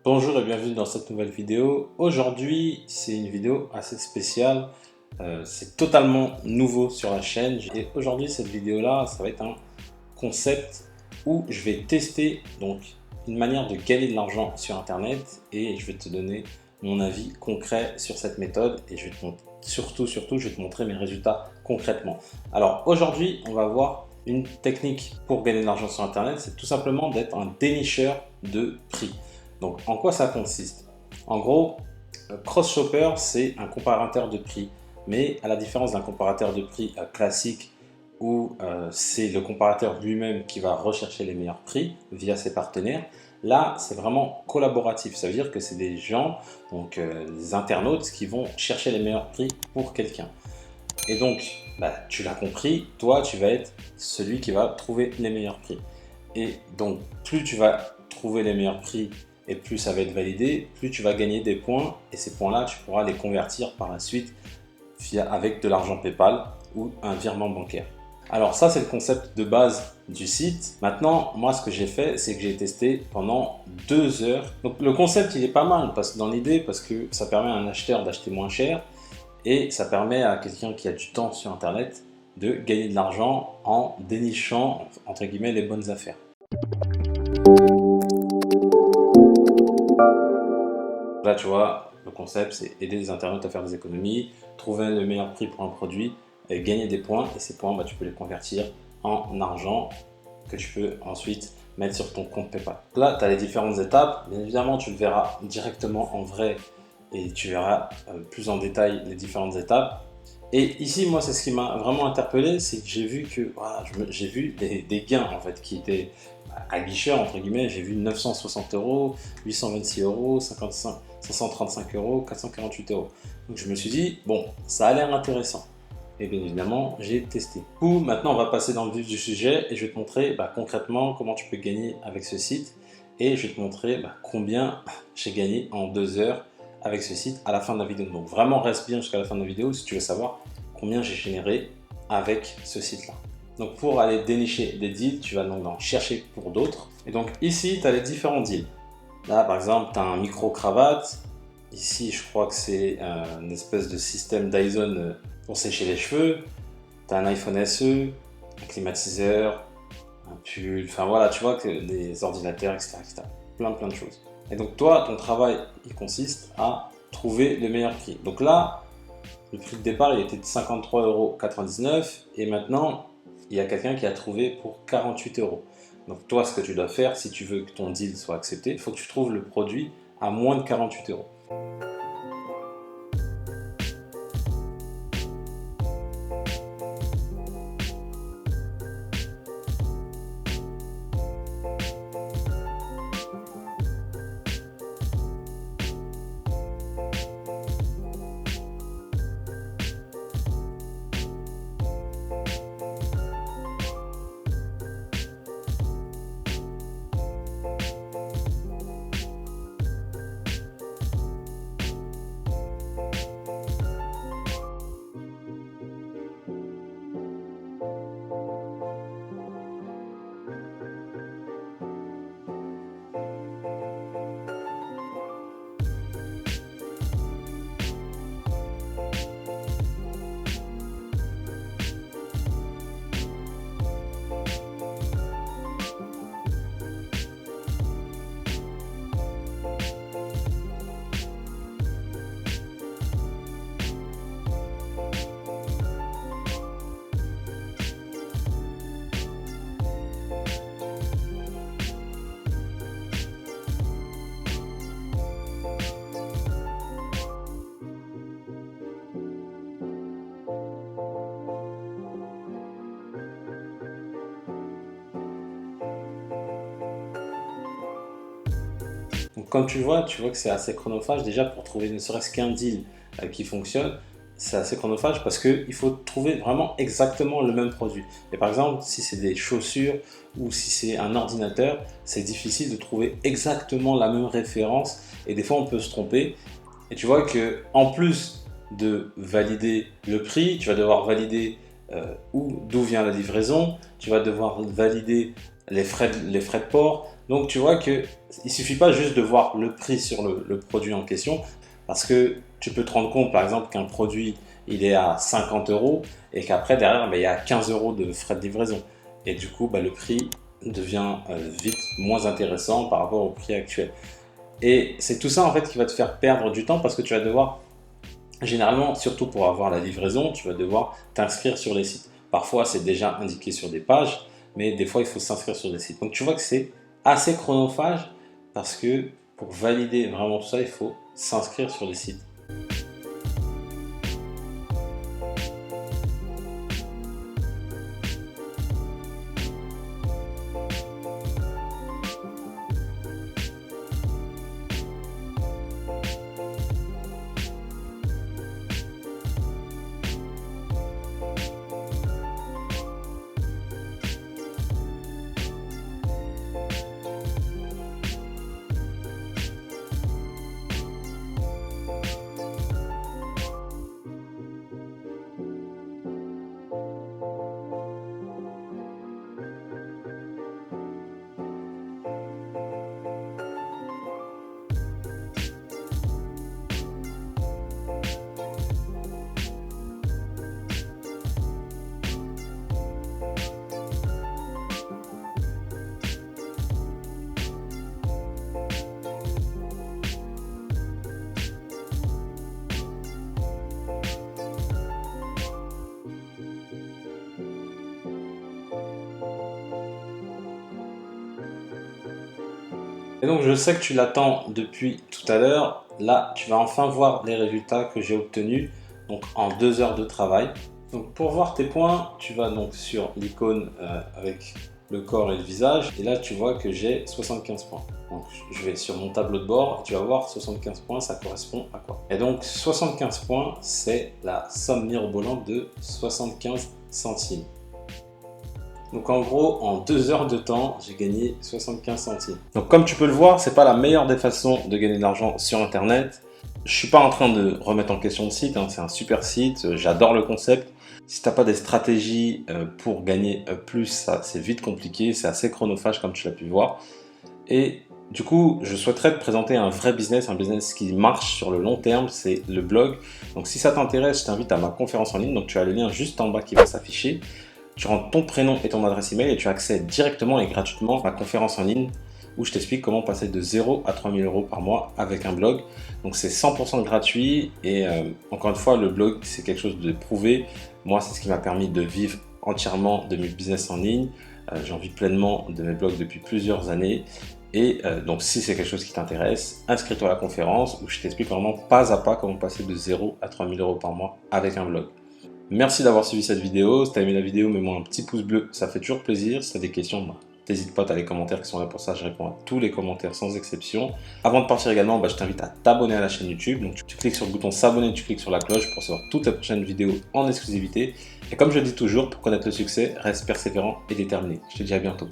Bonjour et bienvenue dans cette nouvelle vidéo. Aujourd'hui, c'est une vidéo assez spéciale. C'est totalement nouveau sur la chaîne. Et aujourd'hui, cette vidéo-là, ça va être un concept où je vais tester donc une manière de gagner de l'argent sur Internet et je vais te donner mon avis concret sur cette méthode et je vais te montrer, surtout, je vais te montrer mes résultats concrètement. Alors aujourd'hui, on va voir une technique pour gagner de l'argent sur Internet, c'est tout simplement d'être un dénicheur de prix. Donc, en quoi ça consiste? En gros, CrossShopper, c'est un comparateur de prix. Mais à la différence d'un comparateur de prix classique où c'est le comparateur lui-même qui va rechercher les meilleurs prix via ses partenaires, là, c'est vraiment collaboratif. Ça veut dire que c'est des gens, donc des internautes, qui vont chercher les meilleurs prix pour quelqu'un. Et donc, tu l'as compris, toi, tu vas être celui qui va trouver les meilleurs prix. Et donc, plus tu vas trouver les meilleurs prix et plus ça va être validé, plus tu vas gagner des points et ces points-là, tu pourras les convertir par la suite avec de l'argent PayPal ou un virement bancaire. Alors ça, c'est le concept de base du site. Maintenant, moi, ce que j'ai fait, c'est que j'ai testé pendant 2 heures. Donc le concept, il est pas mal dans l'idée parce que ça permet à un acheteur d'acheter moins cher et ça permet à quelqu'un qui a du temps sur Internet de gagner de l'argent en dénichant, entre guillemets, les bonnes affaires. Là, tu vois, le concept, c'est aider les internautes à faire des économies, trouver le meilleur prix pour un produit, et gagner des points. Et ces points, tu peux les convertir en argent que tu peux ensuite mettre sur ton compte PayPal. Là, tu as les différentes étapes. Bien évidemment, tu le verras directement en vrai et tu verras plus en détail les différentes étapes. Et ici, moi, c'est ce qui m'a vraiment interpellé, c'est que j'ai vu que j'ai vu des gains en fait qui étaient à guichet entre guillemets. J'ai vu 960 €, 826 €, 535 €, 448 €. Donc je me suis dit bon, ça a l'air intéressant. Et bien évidemment, j'ai testé. Maintenant, on va passer dans le vif du sujet et je vais te montrer concrètement comment tu peux gagner avec ce site. Et je vais te montrer combien j'ai gagné en 2 heures avec ce site à la fin de la vidéo. Donc vraiment reste bien jusqu'à la fin de la vidéo si tu veux savoir combien j'ai généré avec ce site là. Donc pour aller dénicher des deals, tu vas donc en chercher pour d'autres. Et donc ici, tu as les différents deals. Là par exemple, tu as un micro-cravate. Ici, je crois que c'est une espèce de système Dyson pour sécher les cheveux. Tu as un iPhone SE, un climatiseur, un pull, enfin voilà, tu vois que des ordinateurs, etc. Plein de choses. Et donc toi, ton travail, il consiste à trouver le meilleur prix. Donc là, le prix de départ, il était de 53,99 € et maintenant, il y a quelqu'un qui a trouvé pour 48 €. Donc toi, ce que tu dois faire, si tu veux que ton deal soit accepté, il faut que tu trouves le produit à moins de 48 €. Donc comme tu vois que c'est assez chronophage déjà pour trouver ne serait-ce qu'un deal qui fonctionne. C'est assez chronophage parce qu'il faut trouver vraiment exactement le même produit. Et par exemple, si c'est des chaussures ou si c'est un ordinateur, c'est difficile de trouver exactement la même référence et des fois on peut se tromper. Et tu vois que en plus de valider le prix, tu vas devoir valider d'où vient la livraison, tu vas devoir valider les frais de port, Donc tu vois qu'il ne suffit pas juste de voir le prix sur le produit en question, parce que tu peux te rendre compte par exemple qu'un produit il est à 50 € et qu'après derrière il y a 15 € de frais de livraison. Et du coup le prix devient vite moins intéressant par rapport au prix actuel. Et c'est tout ça en fait qui va te faire perdre du temps, parce que tu vas devoir, généralement, surtout pour avoir la livraison, tu vas devoir t'inscrire sur les sites. Parfois c'est déjà indiqué sur des pages, mais des fois il faut s'inscrire sur des sites. Donc tu vois que c'est assez chronophage, parce que pour valider vraiment tout ça, il faut s'inscrire sur les sites. Et donc je sais que tu l'attends depuis tout à l'heure. Là, tu vas enfin voir les résultats que j'ai obtenus donc en 2 heures de travail. Donc pour voir tes points, tu vas donc sur l'icône avec le corps et le visage, et là tu vois que j'ai 75 points. Donc je vais sur mon tableau de bord, et tu vas voir 75 points, ça correspond à quoi? Et donc 75 points, c'est la somme mirobolante de 75 centimes. Donc en gros, en 2 heures de temps, j'ai gagné 75 centimes. Donc comme tu peux le voir, c'est pas la meilleure des façons de gagner de l'argent sur Internet. Je suis pas en train de remettre en question le site, hein, c'est un super site, j'adore le concept. Si tu n'as pas des stratégies pour gagner plus, c'est vite compliqué, c'est assez chronophage comme tu l'as pu voir. Et du coup, je souhaiterais te présenter un vrai business, un business qui marche sur le long terme, c'est le blog. Donc si ça t'intéresse, je t'invite à ma conférence en ligne, donc tu as le lien juste en bas qui va s'afficher. Tu rentres ton prénom et ton adresse email et tu accèdes directement et gratuitement à ma conférence en ligne où je t'explique comment passer de 0 à 3 000 € par mois avec un blog. Donc c'est 100% gratuit et encore une fois, le blog c'est quelque chose de prouvé. Moi, c'est ce qui m'a permis de vivre entièrement de mes business en ligne. J'en vis pleinement de mes blogs depuis plusieurs années. Et donc si c'est quelque chose qui t'intéresse, inscris-toi à la conférence où je t'explique vraiment pas à pas comment passer de 0 à 3 000 € par mois avec un blog. Merci d'avoir suivi cette vidéo. Si tu as aimé la vidéo, mets-moi un petit pouce bleu, ça fait toujours plaisir. Si tu as des questions, n'hésite pas, tu as les commentaires qui sont là pour ça, je réponds à tous les commentaires sans exception. Avant de partir également, je t'invite à t'abonner à la chaîne YouTube. Donc tu cliques sur le bouton s'abonner, tu cliques sur la cloche pour recevoir toutes les prochaines vidéos en exclusivité. Et comme je le dis toujours, pour connaître le succès, reste persévérant et déterminé. Je te dis à bientôt.